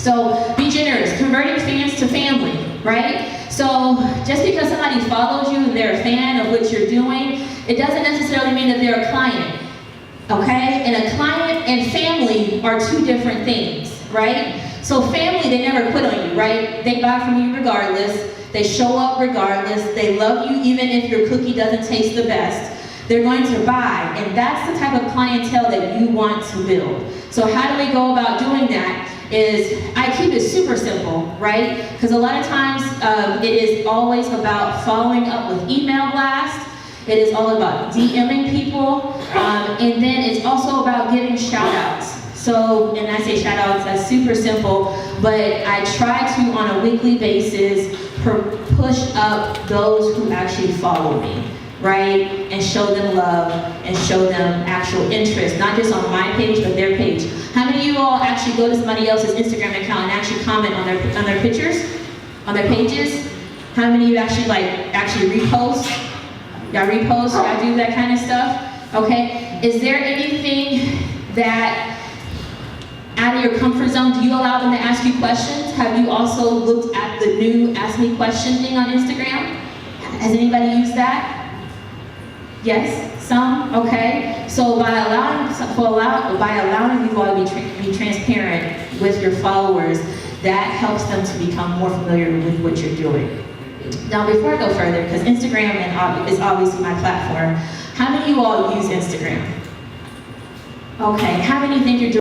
So be generous, converting fans to family, right? So just because somebody follows you and they're a fan of what you're doing, it doesn't necessarily mean that they're a client, okay? And a client and family are two different things, right? So family, they never quit on you, right? They buy from you regardless. They show up regardless. They love you even if your cookie doesn't taste the best. They're going to buy, and that's the type of clientele that you want to build. So how do we go about doing that? Is I keep it super simple, right? Because a lot of times it is always about following up with email blast. It is all about DMing people, and then it's also about giving shout outs. So, and I say shout outs, that's super simple, but I try to, on a weekly basis, push up those who actually follow me, right? And show them love and show them actual interest, not just on my page, but their page. How many of you all actually go to somebody else's Instagram account and actually comment on their pictures, on their pages? How many of you actually repost? Y'all repost, y'all do that kind of stuff? Okay, is there anything that out of your comfort zone? Do you allow them to ask you questions? Have you also looked at the new Ask Me Question thing on Instagram? Has anybody used that? Yes, some, okay. So by allowing you all to be transparent with your followers, that helps them to become more familiar with what you're doing. Now before I go further, because Instagram is obviously my platform, how many of you all use Instagram? Okay, how many think you're doing